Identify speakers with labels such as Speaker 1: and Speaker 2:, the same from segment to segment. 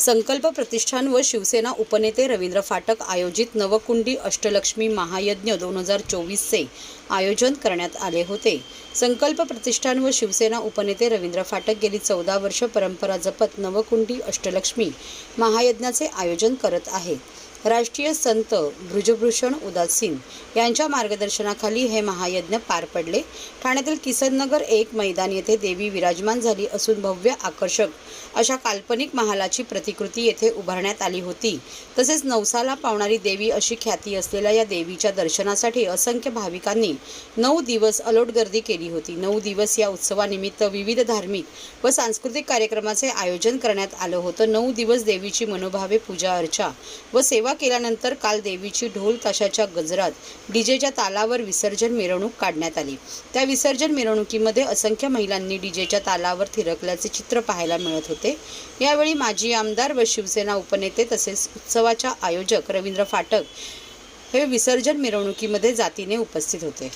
Speaker 1: संकल्प प्रतिष्ठान व शिवसेना उपनेते रवींद्र फाटक आयोजित नवकुंडी अष्टलक्ष्मी महायज्ञ 2024चे आयोजन करण्यात आले होते। संकल्प प्रतिष्ठान व शिवसेना उपनेते रवींद्र फाटक गेली 14 वर्ष परंपरा जपत नवकुंडी अष्टलक्ष्मी महायज्ञाचे आयोजन करत आहेत। राष्ट्रीय संत बृजभूषण उदासीन यांच्या मार्गदर्शनाखाली हे महायज्ञ पार पडले। ठाण्यातील किसननगर 1 मैदान येथे देवी विराजमान झाली असून भव्य आकर्षक अशा काल्पनिक महालाची प्रतिकृती येथे उभारण्यात आली होती। तसेच नवसाला पावणारी देवी अशी ख्याती असलेल्या या देवीच्या दर्शनासाठी असंख्य भाविकांनी 9 दिवस अलोट गर्दी केली होती। 9 दिवस या उत्सवानिमित्त विविध धार्मिक व सांस्कृतिक कार्यक्रमाचे आयोजन करण्यात आलं होतं। 9 दिवस देवीची मनोभावे पूजा अर्चा व सेवा केल्यानंतर काल देवीची ढोल ताशाच्या गजरात डीजेच्या तालावर विसर्जन मिरवणूक काढण्यात आली। त्या विसर्जन मिरवणुकीमध्ये असंख्य महिलांनी डीजेच्या तालावर थिरकल्याचे चित्र पाहायला मिळत होते। यावेळी माजी आमदार व शिवसेना उपनेते तसेच उत्सवाच्या आयोजक रवींद्र फाटक हे विसर्जन मिरवणुकीमध्ये जातीने उपस्थित होते।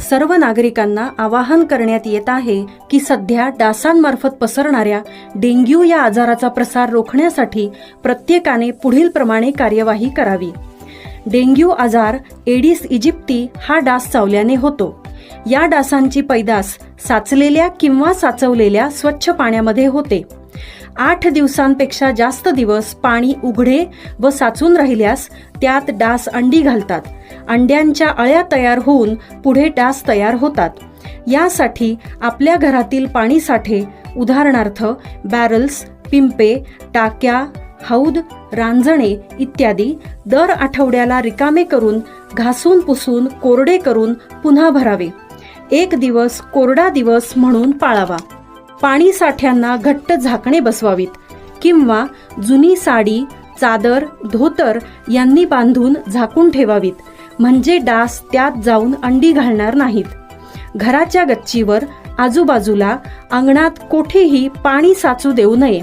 Speaker 2: सर्व नागरिकांना आवाहन करण्यात येत आहे की सध्या डासांमार्फत पसरणाऱ्या डेंग्यू या आजाराचा प्रसार रोखण्यासाठी प्रत्येकाने पुढील प्रमाणे कार्यवाही करावी। डेंग्यू आजार एडिस इजिप्टी हा डास चावल्याने होतो। या डासांची पैदास साचलेल्या किंवा साचवलेल्या स्वच्छ पाण्यामध्ये होते। 8 दिवसांपेक्षा जास्त दिवस पाणी उघडे व साचून राहिल्यास त्यात डास अंडी घालतात। अंड्यांच्या अळ्या तयार होऊन पुढे डास तयार होतात। यासाठी आपल्या घरातील पाणी साठे उदाहरणार्थ बॅरल्स, पिंपे, टाक्या, हौद, रांजणे इत्यादी दर आठवड्याला रिकामे करून घासून पुसून कोरडे करून पुन्हा भरावे। 1 दिवस कोरडा दिवस म्हणून पाळावा। पाणी साठ्यांना घट्ट झाकणे बसवावीत किंवा जुनी साडी, चादर, धोतर यांनी बांधून झाकून ठेवावीत, म्हणजे डास त्यात जाऊन अंडी घालणार नाहीत। घराच्या गच्चीवर, आजूबाजूला, अंगणात कोठेही पाणी साचू देऊ नये।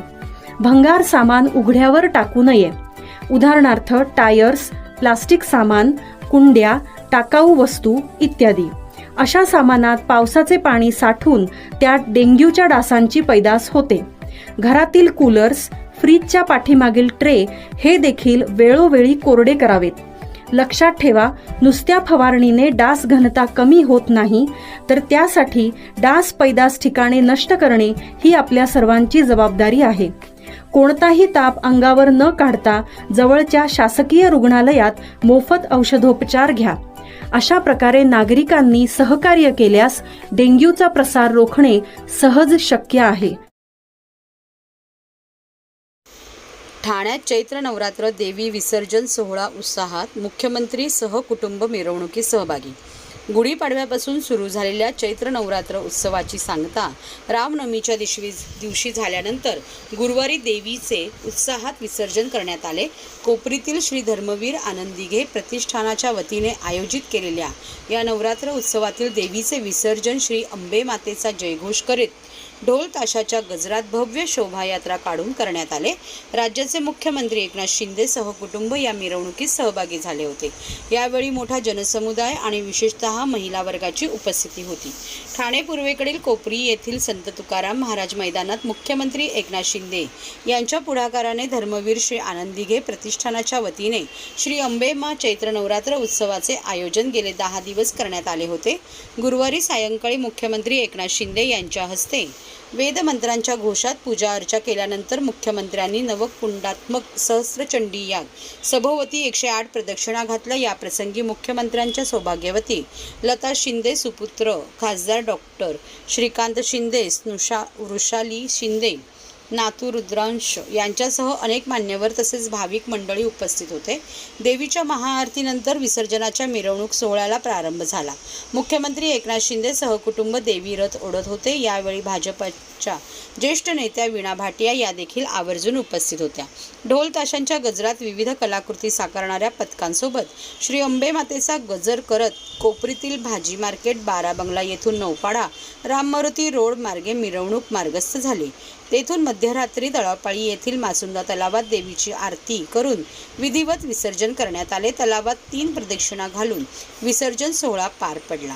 Speaker 2: भंगार सामान उघड्यावर टाकू नये, उदाहरणार्थ टायर्स, प्लास्टिक सामान, कुंड्या, टाकाऊ वस्तू इत्यादी। अशा सामानात पावसाचे पाणी साठून त्यात डेंग्यूच्या डासांची पैदास होते। घरातील कूलर्स, फ्रीजच्या पाठीमागील ट्रे हे देखील वेळोवेळी कोरडे करावेत। लक्षात ठेवा, नुसत्या फवारणीने डास घनता कमी होत नाही, तर त्यासाठी डास पैदास ठिकाणे नष्ट करणे ही आपल्या सर्वांची जबाबदारी आहे। कोणताही ताप अंगावर न काढता जवळच्या शासकीय रुग्णालयात मोफत औषधोपचार घ्या। अशा प्रकारे नागरिकांनी सहकार्य केल्यास डेंग्यूचा प्रसार रोखणे सहज शक्य आहे।
Speaker 1: ठाण्यात चैत्र नवरात्र देवी विसर्जन सोहळा उत्साहात, मुख्यमंत्री सहकुटुंब मिरवणुकीत सहभागी। गुढीपाडव्यापासून सुरू झालेल्या चैत्र नवरात्र उत्सवाची सांगता रामनवमीच्या दिवशी झाल्यानंतर गुरुवारी देवीचे उत्साहात विसर्जन करण्यात आले। कोपरीतील श्री धर्मवीर आनंदिघे प्रतिष्ठानाच्या वतीने आयोजित केलेल्या या नवरात्र उत्सवातील देवीचे विसर्जन श्री अंबे मातेचा जयघोष करीत ढोल ताशाच्या गजरात भव्य शोभायात्रा काढून करण्यात आले। राज्याचे मुख्यमंत्री एकनाथ शिंदे सहकुटुंब या मिरवणुकीत सहभागी झाले होते। यावेळी मोठा जनसमुदाय आणि विशेषतः महिला वर्गाची उपस्थिती होती। ठाणे पूर्वेकडील कोपरी येथील संत तुकाराम महाराज मैदानात मुख्यमंत्री एकनाथ शिंदे यांच्या पुढाकाराने धर्मवीर श्री आनंदिघे प्रतिष्ठानाच्या वतीने श्री अंबे मा चैत्र नवरात्र उत्सवाचे आयोजन गेले 10 दिवस करण्यात आले होते। गुरुवारी सायंकाळी मुख्यमंत्री एकनाथ शिंदे यांच्या हस्ते वेदमंत्रांच्या घोषात पूजा अर्चा केल्यानंतर मुख्यमंत्र्यांनी नवकुंडात्मक सहस्त्रचंडी याग सभोवती 108 प्रदक्षिणा घातल्या। या प्रसंगी मुख्यमंत्र्यांच्या सौभाग्यवती लता शिंदे सुपुत्र खासदार डॉक्टर श्रीकांत शिंदे, स्नुषा वृषाली शिंदे, नातू रुद्रांश यांच्यासह अनेक मान्यवर तसेच भाविक मंडळी उपस्थित होते। देवीच्या महाआरतीनंतर विसर्जनाच्या मिरवणूक सोहळ्याला प्रारंभ झाला। मुख्यमंत्री एकनाथ शिंदे सहकुटुंब देवी रथ ओढत होते। यावेळी भाजपच्या ज्येष्ठ नेत्या वीणा भाटिया या देखील आवर्जून उपस्थित होत्या। ढोल ताशांच्या गजरात विविध कलाकृती साकारणाऱ्या पथकांसोबत श्री अंबे मातेचा गजर करत कोपरीतील भाजी मार्केट, बारा बंगला येथून नौपाडा, राममारुती रोड मार्गे मिरवणूक मार्गस्थ झाली। तेथून मध्यरात्री तळापाळी येथील मासुंदा तलावात देवीची आरती करून विधिवत विसर्जन करण्यात आले। तलावात 3 प्रदक्षिणा घालून विसर्जन सोहळा पार पडला।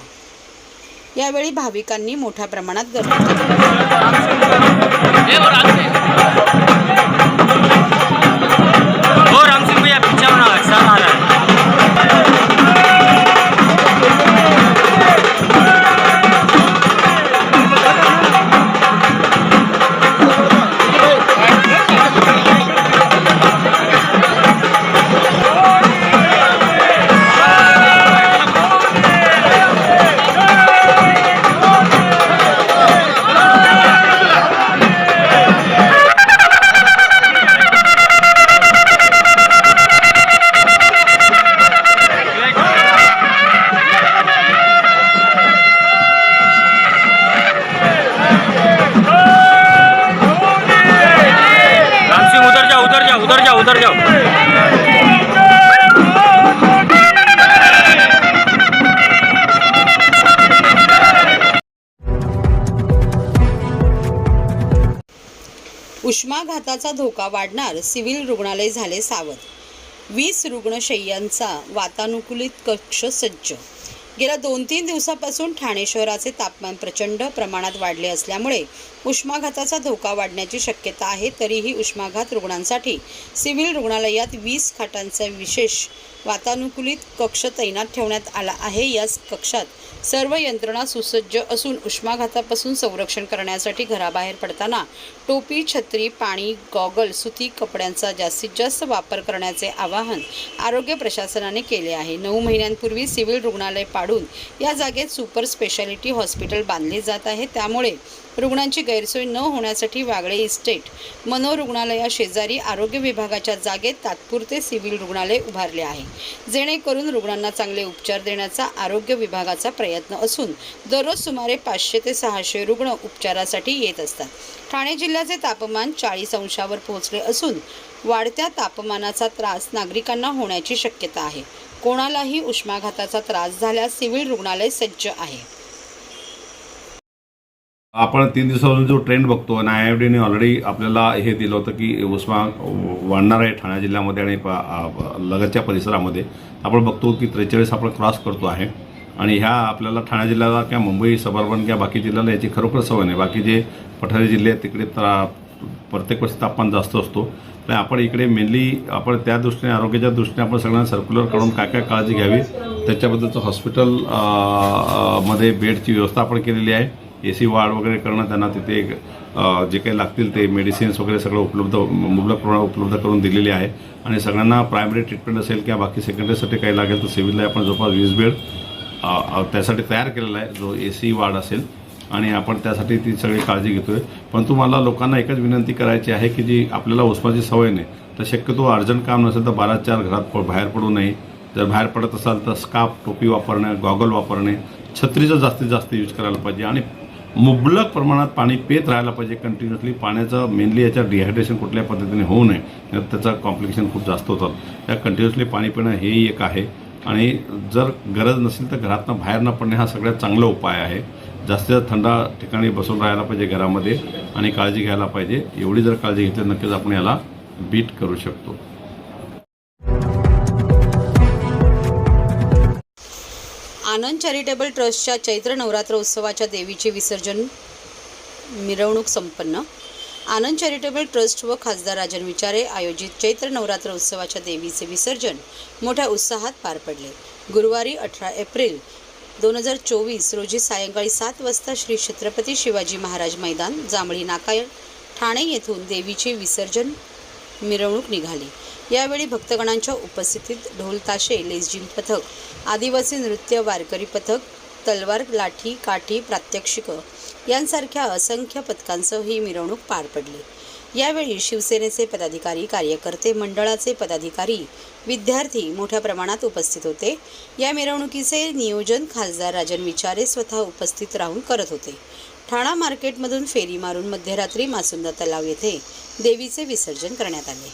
Speaker 1: यावेळी भाविकांनी मोठ्या प्रमाणात गर्दी केली।
Speaker 3: उधर जाओ।
Speaker 1: उष्माघाताचा धोका वाढणार, सिव्हिल रुग्णालय झाले सावध। 20 रुग्णशय्यांचा वातानुकूलित कक्ष सज्ज। गेल्या 2-3 दिवसापासून ठाणे शहराचे तापमान प्रचंड प्रमाणात वाढले असल्यामुळे उष्माघाताचा धोका वाढण्याची शक्यता आहे। तरीही उष्माघात रुग्णांसाठी सिव्हिल रुग्णालयात 20 खाटांचा विशेष वातानुकूलित कक्ष तैनात ठेवण्यात आला आहे। या कक्षात सर्व यंत्रणा सुसज्ज असून उष्माघातापासून संरक्षण करण्यासाठी घराबाहेर पडताना टोपी, छत्री, पाणी, गॉगल, सुती कपड्यांचा जास्तीत जास्त वापर करण्याचे आवाहन आरोग्य प्रशासनाने केले आहे। 9 महिन्यांपूर्वी सिव्हिल रुग्णालय पाडून या जागेत सुपर स्पेशालिटी हॉस्पिटल बांधले जात आहे। त्यामुळे रुग्णांची गैरसोय न होण्यासाठी वागळे इस्टेट मनोरुग्णालयाशेजारी आरोग्य विभागाच्या जागेत तात्पुरते सिव्हिल रुग्णालय उभारले आहे, जेणेकरून रुग्णांना चांगले उपचार देण्याचा आरोग्य विभागाचा प्रयत्न असून दररोज सुमारे 500 ते 600 रुग्ण उपचारासाठी येत असतात। ठाणे जिल्ह्याचे तापमान 40 अंशावर पोहोचले असून वाढत्या तापमानाचा त्रास नागरिकांना होण्याची शक्यता आहे। कोणालाही उष्माघाताचा त्रास झाल्यास सिव्हिल रुग्णालय सज्ज आहे।
Speaker 4: आपण 3 दिवसापासून जो ट्रेंड बघतो आणि IMDने ऑलरेडी आपल्याला हे दिलं होतं की उष्मा वाढणार आहे ठाणे जिल्ह्यामध्ये आणि लगतच्या परिसरामध्ये। आपण बघतो की 43 आपण क्रॉस करतो आहे आणि ह्या आपल्याला ठाणे जिल्ह्याला किंवा मुंबई सबर्बन किंवा बाकी जिल्ह्याला याची खरोखर सवय नाही। बाकी जे पठारी जिल्हे आहेत तिकडे प्रत्येक वर्षी तापमान जास्त असतो, तर आपण इकडे मेनली आपण त्या दृष्टीने आरोग्याच्या दृष्टीने आपण सगळ्यांना सर्क्युलर काढून काय काय काळजी घ्यावी त्याच्याबद्दलचं हॉस्पिटल मध्ये बेडची व्यवस्था आपण केलेली आहे। AC वाढ वगैरे करणं, त्यांना तिथे जे काही लागतील ते मेडिसिन्स वगैरे सगळं मुबलक प्रमाणात उपलब्ध करून दिलेली आहे आणि सगळ्यांना प्रायमरी ट्रीटमेंट असेल किंवा बाकी सेकंडरीसाठी काही लागेल तर सिव्हिलला आपण जवळपास 20 बेड त्यासाठी तयार केलेला आहे, जो AC वार्ड असेल आणि आपण त्यासाठी ती सगळी काळजी घेतोय। परंतु मला लोकांना एकच विनंती करायची आहे की जी आपल्याला उष्माची सवय नाही तर शक्यतो अर्जंट काम नसेल तर 12-4 घरात बाहेर पडू नये जर बाहेर पडत असाल तर स्कार्फ टोपी वापरणे, गॉगल वापरणे, छत्रीचा जास्तीत जास्त यूज करायला पाहिजे आणि मुबलक प्रमाणात पाणी पित राहायला पाहिजे कंटिन्युअसली. पाण्याचं मेनली याच्या डिहायड्रेशन कुठल्या पद्धतीने होऊ नये, त्याचा कॉम्प्लिकेशन खूप जास्त होतात. त्या कंटिन्युअसली पाणी पिणं हेही एक आहे. आणि जर गरज नसेल तर घरातनं बाहेर न पडणे हा सगळ्यात चांगला उपाय आहे. जास्तीत जास्त थंड ठिकाणी बसून राहायला पाहिजे घरामध्ये आणि काळजी घ्यायला पाहिजे. एवढी जर काळजी घेतली नक्कीच आपण याला बीट करू शकतो.
Speaker 1: आनंद चॅरिटेबल ट्रस्टच्या चैत्र नवरात्र उत्सवाच्या देवीचे विसर्जन मिरवणूक संपन्न. आनंद चॅरिटेबल ट्रस्ट व खासदार राजन विचारे आयोजित चैत्र नवरात्र उत्सवाच्या देवीचे विसर्जन मोठ्या उत्साहात पार पडले. गुरुवारी 18 एप्रिल 2024 रोजी सायंकाळी 7 वाजता श्री छत्रपती शिवाजी महाराज मैदान, जांभळी नाका, ठाणे येथून देवीची विसर्जन मिरवणूक निघाली. यावेळी भक्तगणांच्या उपस्थितीत ढोल ताशे, लेझिम पथक, आदिवासी नृत्य, वारकरी पथक, तलवार, लाठी, काठी, प्रात्यक्षिकं यांसारख्या असंख्य पथकांसह ही मिरवणूक पार पडली. यावेळी शिवसेनेचे पदाधिकारी, कार्यकर्ते, मंडळाचे पदाधिकारी, विद्यार्थी मोठ्या प्रमाणात उपस्थित होते. या मिरवणुकीचे नियोजन खासदार राजन विचारे स्वतः उपस्थित राहून करत होते. ठाणा मार्केटमधून फेरी मारून मध्यरात्री मासुंदा तलाव येथे देवीचे विसर्जन करण्यात आले.